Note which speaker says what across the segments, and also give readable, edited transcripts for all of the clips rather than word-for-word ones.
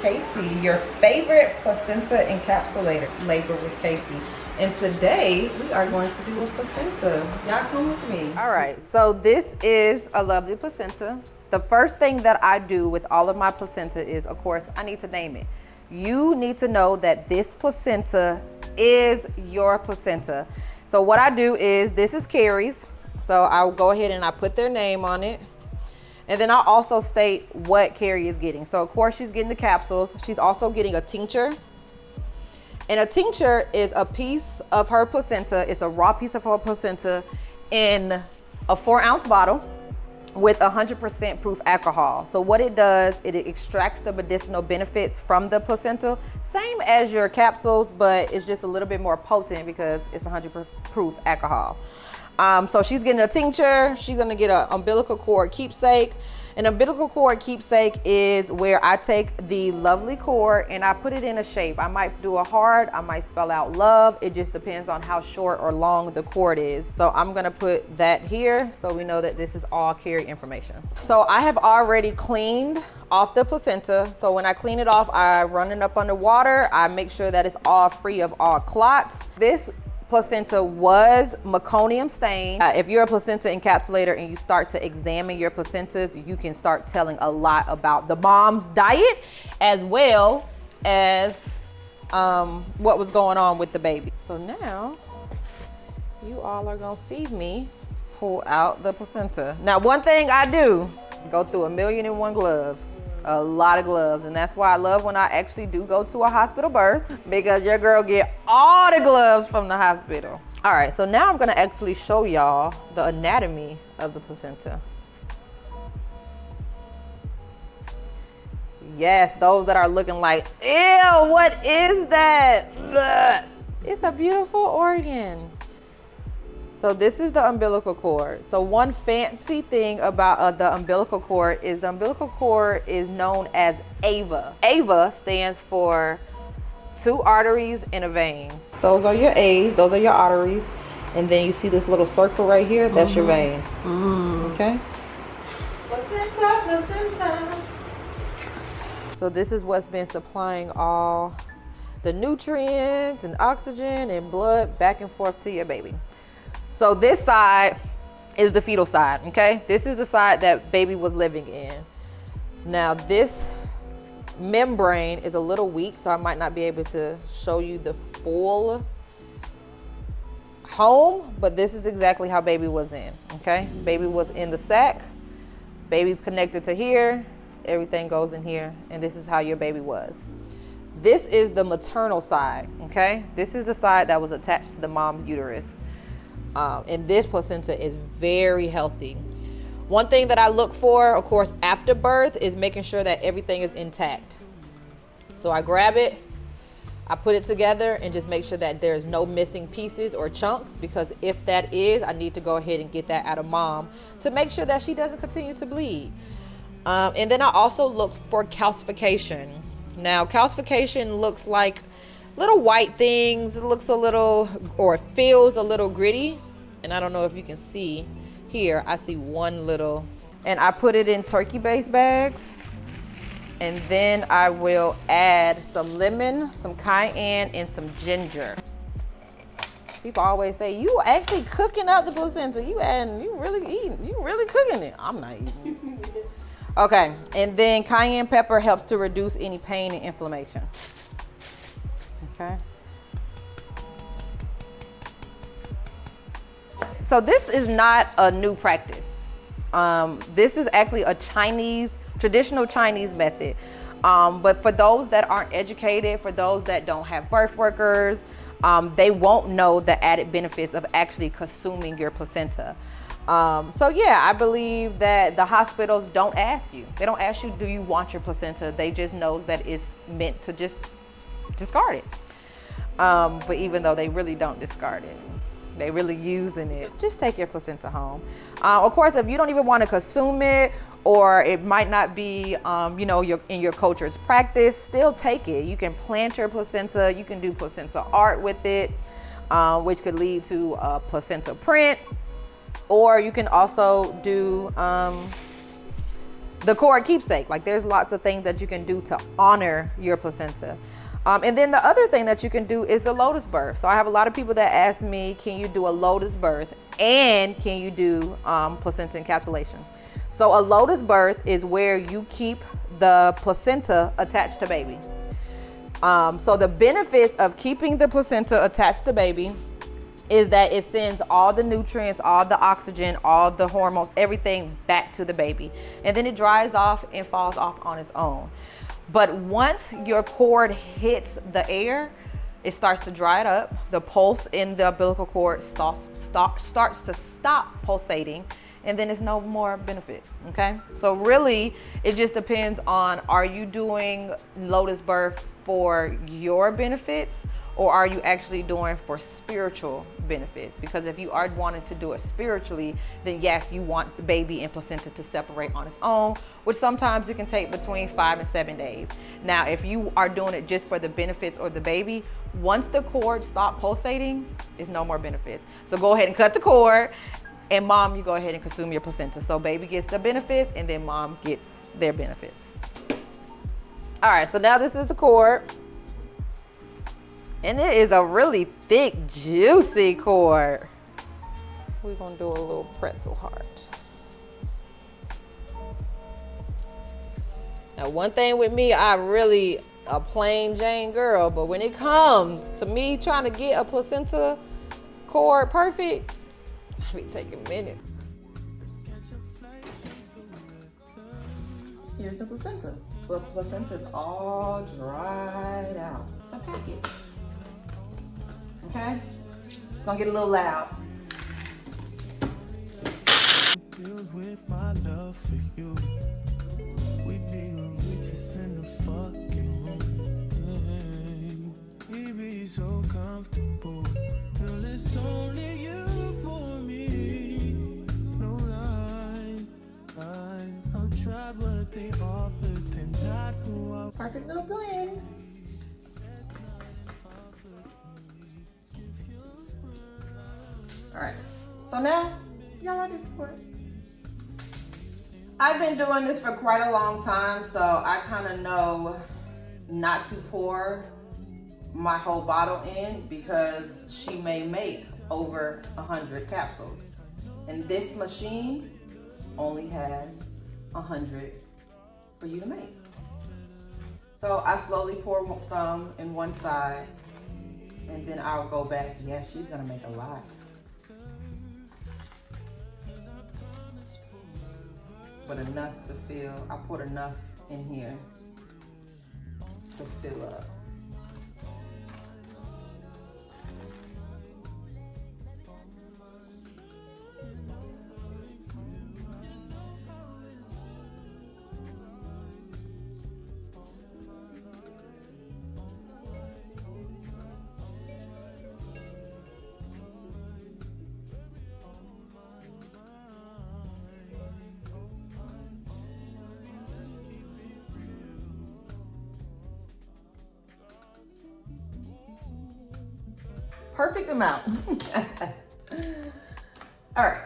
Speaker 1: Kaci, your favorite placenta encapsulator, Labor with Kaci. And today we are going to do a placenta. Y'all come with me. All right, so this is a lovely placenta. The first thing that I do with all of my placenta is, of course, I need to name it. You need to know that this placenta is your placenta. So what I do is, this is Carrie's. So I'll go ahead and I put their name on it. And then I'll also state what Carrie is getting. So of course she's getting the capsules. She's also getting a tincture. And a tincture is a piece of her placenta. It's a raw piece of her placenta in a 4-ounce bottle with 100% proof alcohol. So what it does, it extracts the medicinal benefits from the placenta. Same as your capsules, but it's just a little bit more potent because it's 100% proof alcohol. So she's getting a tincture. She's gonna get an umbilical cord keepsake. An umbilical cord keepsake is where I take the lovely cord and I put it in a shape. I might do a heart, I might spell out love. It just depends on how short or long the cord is. So I'm gonna put that here so we know that this is all Carrie information. So I have already cleaned off the placenta. So when I clean it off, I run it up under water. I make sure that it's all free of all clots. This placenta was meconium stained. If you're a placenta encapsulator and you start to examine your placentas, you can start telling a lot about the mom's diet as well as what was going on with the baby. So now you all are gonna see me pull out the placenta. Now, one thing I do, go through 1,000,001 gloves. A lot of gloves, and that's why I love when I actually do go to a hospital birth, because your girl get all the gloves from the hospital. All right, so now I'm gonna actually show y'all the anatomy of the placenta. Yes, those that are looking like, ew, what is that? Ugh. It's a beautiful organ. So this is the umbilical cord. So one fancy thing about the umbilical cord is the umbilical cord is known as AVA. AVA stands for 2 arteries and a vein. Those are your A's, those are your arteries. And then you see this little circle right here, that's your vein. Okay? Placenta, placenta. So this is what's been supplying all the nutrients and oxygen and blood back and forth to your baby. So this side is the fetal side, okay? This is the side that baby was living in. Now this membrane is a little weak, so I might not be able to show you the full home, but this is exactly how baby was in, okay? Baby was in the sac, baby's connected to here, everything goes in here, and this is how your baby was. This is the maternal side, okay? This is the side that was attached to the mom's uterus. And this placenta is very healthy. One thing that I look for, of course, after birth is making sure that everything is intact. So I grab it, I put it together and just make sure that there's no missing pieces or chunks, because if that is, I need to go ahead and get that out of mom to make sure that she doesn't continue to bleed. And then I also look for calcification. Now, calcification looks like little white things. It looks a little, or it feels a little gritty. And I don't know if you can see here, I see one little, and I put it in turkey base bags. And then I will add some lemon, some cayenne, and some ginger. People always say, you actually cooking up the placenta. You really eating, you really cooking it. I'm not eating it. Okay, and then cayenne pepper helps to reduce any pain and inflammation. Okay. So this is not a new practice. This is actually a traditional Chinese method. But for those that aren't educated, for those that don't have birth workers, they won't know the added benefits of actually consuming your placenta. So yeah, I believe that the hospitals don't ask you. They don't ask you, do you want your placenta? They just know that it's meant to just discard it. But even though they really don't discard it, they really using it. Just take your placenta home. Of course, if you don't even want to consume it, or it might not be, in your culture's practice, still take it. You can plant your placenta. You can do placenta art with it, which could lead to a placenta print. Or you can also do the cord keepsake. Like there's lots of things that you can do to honor your placenta. And then the other thing that you can do is the lotus birth. So I have a lot of people that ask me, can you do a lotus birth and can you do placenta encapsulation? So a lotus birth is where you keep the placenta attached to baby. So the benefits of keeping the placenta attached to baby is that it sends all the nutrients, all the oxygen, all the hormones, everything back to the baby. And then it dries off and falls off on its own. But once your cord hits the air, it starts to dry it up. The pulse in the umbilical cord starts to stop pulsating, and then it's no more benefits, okay? So really, it just depends on, are you doing lotus birth for your benefits, or are you actually doing for spiritual benefits? Because if you are wanting to do it spiritually, then yes, you want the baby and placenta to separate on its own, which sometimes it can take between 5 and 7 days. Now, if you are doing it just for the benefits or the baby, once the cord stops pulsating, it's no more benefits. So go ahead and cut the cord, and mom, you go ahead and consume your placenta. So baby gets the benefits, and then mom gets their benefits. All right, so now this is the cord. And it is a really thick, juicy cord. We're gonna do a little pretzel heart. Now, one thing with me, I really a plain Jane girl, but when it comes to me trying to get a placenta cord perfect, I be taking minutes. Here's the placenta. The placenta is all dried out. The package. Okay? It's gonna get a little loud. With my love for you, we be the richest in the fucking room. We be so comfortable till it's only you for me. No lie, I'll try what they offered, then not go out. Perfect little blend. All right, so now y'all ready for it? I've been doing this for quite a long time, so I kind of know not to pour my whole bottle in because she may make over 100 capsules. And this machine only has 100 for you to make. So I slowly pour some in one side, and then I'll go back. Yeah, she's gonna make a lot. But enough to fill. I put enough in here to fill up. Perfect amount. All right.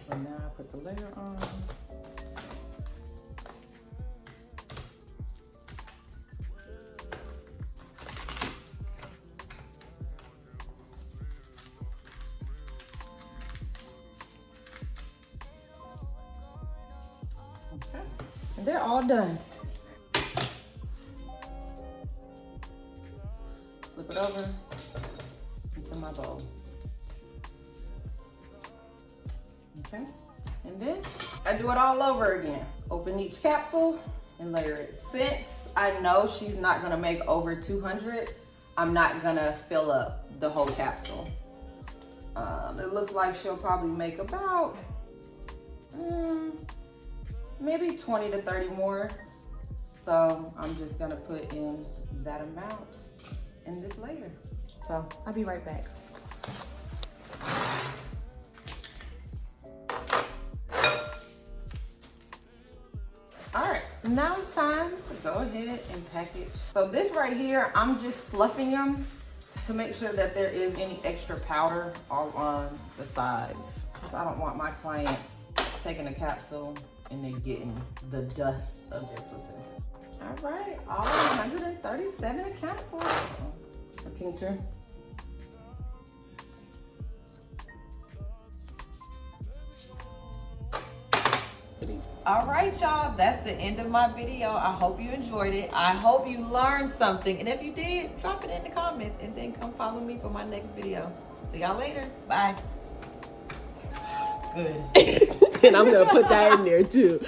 Speaker 1: So now I put the layer on. Okay. And they're all done. Flip it over into my bowl. Okay, and then I do it all over again. Open each capsule and layer it. Since I know she's not gonna make over 200, I'm not gonna fill up the whole capsule. It looks like she'll probably make about maybe 20 to 30 more. So I'm just gonna put in that amount in this layer. So I'll be right back. All right, now it's time to go ahead and package. So this right here, I'm just fluffing them to make sure that there is any extra powder all on the sides, because I don't want my clients taking a capsule and then getting the dust of their placenta. All right, all 137 account for a tincture. All right, y'all, that's the end of my video. I hope you enjoyed it. I hope you learned something. And if you did, drop it in the comments and then come follow me for my next video. See y'all later. Bye. Good.
Speaker 2: And I'm gonna put that in there too.